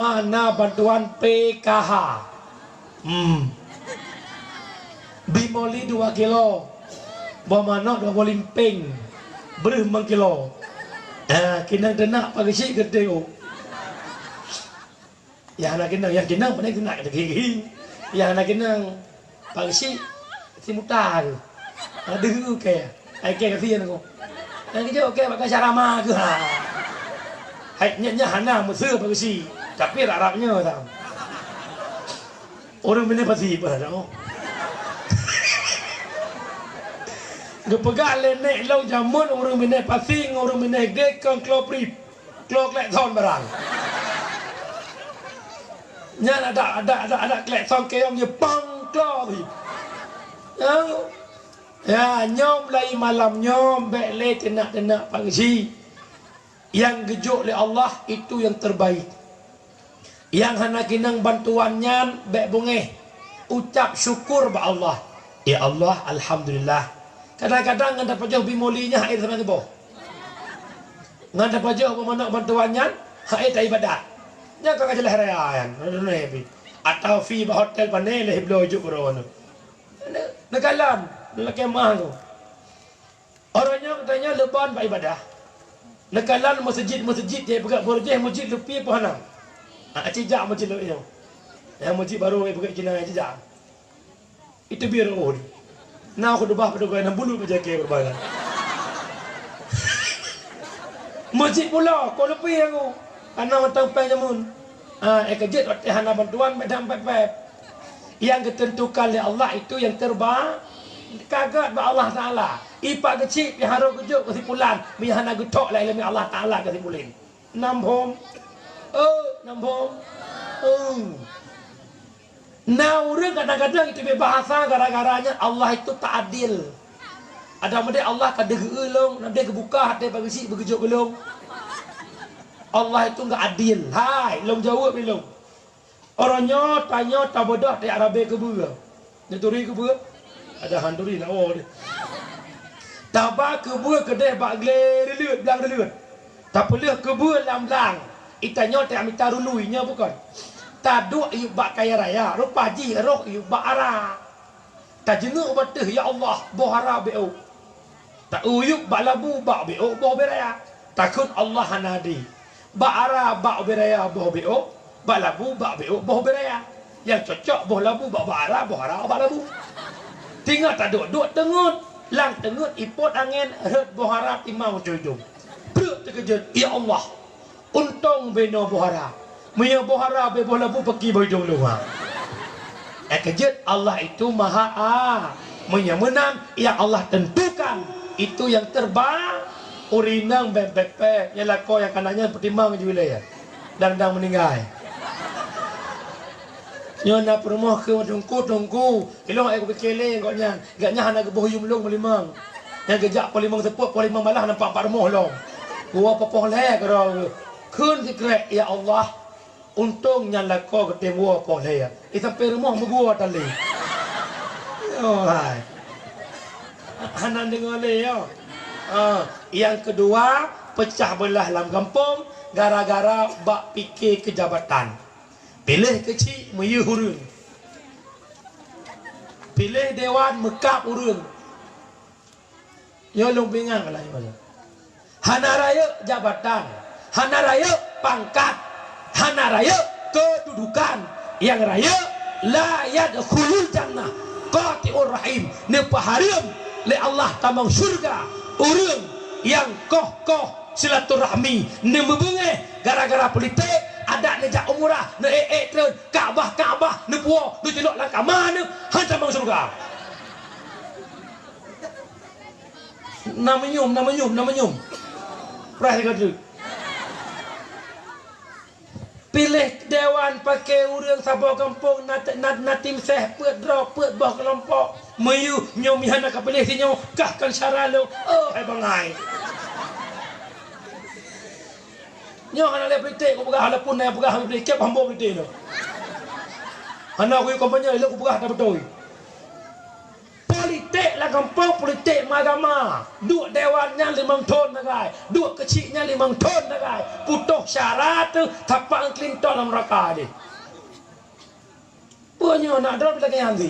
Ana bantuan PKH. Bimoli 2 kilo. Bamana 2 limping. Berih 5 kilo. Kinang denak pagi si gede o. Yang nak kinang pandai denak gigi. Yang nak kinang pagi si mutar. Ada ke? Ai ke kasihan aku. Yang kita okey pakai carama ke ha. Hai nya hana mesir pagi si. Tapi Arabnya tau. Orang mana pasti apa tau. Dia pegang lenek long jamun orang mana pasti orang mana gekang kloprip. Klok lek son barang. Nya ada klekson keong je pang klok ni. Ya nyom lai malam nyom bekle tenak pagi. Yang gejuk oleh Allah itu yang terbaik. Yang hana kinang bantuannya bek bungeh ucap syukur ba Allah. Ya Allah alhamdulillah. Kadang-kadang nganda pajau bimolinya haid sama tu. Nganda pajau pemana bantuannya haid ibadat. Nya kau kajelah rayan. Atau fi ba hotel panel heblo juk rono. Nekalan, nak kemah tu. Orangnya katanya leban ba ibadah. Nekalan masjid dia pegang borjeh masjid lepi pohana. Cijak masjid itu. Yang masjid baru pegang Cina cijak. Itu biar oh. Nah aku debah pada gaya 60 berjaga berbalan. Masjid pula, kau lepi aku. Karena matang pai jamun. Kerja waktu hana bantuan medam pep. Yang ditentukan oleh Allah itu yang terbaik. Kagat ba Allah Taala. Ipak kecil yang harus kejuk kesimpulan. Mihana getok lah ilmu Allah Taala kesimpulan. Nambom. Nambom. Nah, orang kadang-kadang itu berbahasa gara-garanya Allah itu tak adil. Ada mede Allah kada geulung, nanti kebuka hati bagi si begejuk gelung. Allah itu enggak adil. Hai, long jawab belum. Orangnya tanya tak bodoh di Arabi ke bua. Neturi ke bua. Ada handuri nak dia. Tabak ke bua kedai bak gle relut belang relut. Tak pelih ke bua lam-lang. Itanya tak amita ruluinya bukan. Taduk iu bak kaya raya, rupa ji roh iu bak ara. Tak jenguk bateh ya Allah, bohara beo. Tak uyuk bak labu bak beo boh beraya. Takut Allah hanadi. Bak ara bak beraya boh beo, bak labu bak beo boh beraya. Yang cocok boh labu bak ara boh ara bak labu. Tinggal taduk duk tengut, lang tengut ipot angin red boh ara timau jujung. Perut terkejut, ya Allah. Untung beno boh ara. Maya bohara be bola bu pergi bojong luar. Kejut Allah itu maha Maya menang yang Allah tentukan itu yang terbaik. Urinang bepepe yang lako yang kanannya pertimbang je wilayah. Dan meninggal. Nyona permoh ke tungku. Kilo aku bekele koknya. Gaknya hana ke bohuyum long melimang. Yang gejak polimang seput polimang malah nampak parmoh long. Gua popoh le karo. Kun dikrek ya Allah. Untungnya lah kau ketemu apa dia. Sampai rumah megua tali. Oh hai. Anak dengar le ya. Yang kedua pecah belah dalam kampung gara-gara bak fikir kejabatan. Pilih kecil meyu hurun. Pilih dewan mekap urun. Yo long bingang lah ya. Hana raya jabatan. Hana raya pangkat. Hana raya kedudukan. Yang raya la yadkhulul jannah qati'ur rahim. Nepa haram le Allah tamang surga. Urang yang koh silaturahmi ne membenge gara-gara politik ada nejak umrah ne tren Kaabah ne puo ne jelok langkah mana han tamang surga. Namanyum. Pernah kata pilih dewan pakai urang sabau kampung natim seh pet drop pet bah kelompok meyu nyom hana ka pilih sinyo kahkan syaralo hai bangai nyo hana le politik ko pegah pun na pegah politik kep hambo politik no hana ko kompanya le ko pegah ta betul politik lah kampung politik agama. Duk dewannya 5 tahun nagai. Duk kecilnya 5 tahun nagai. Putuh syarat tu tapak Clinton dalam raka dia. Punya nak drop lagi nanti.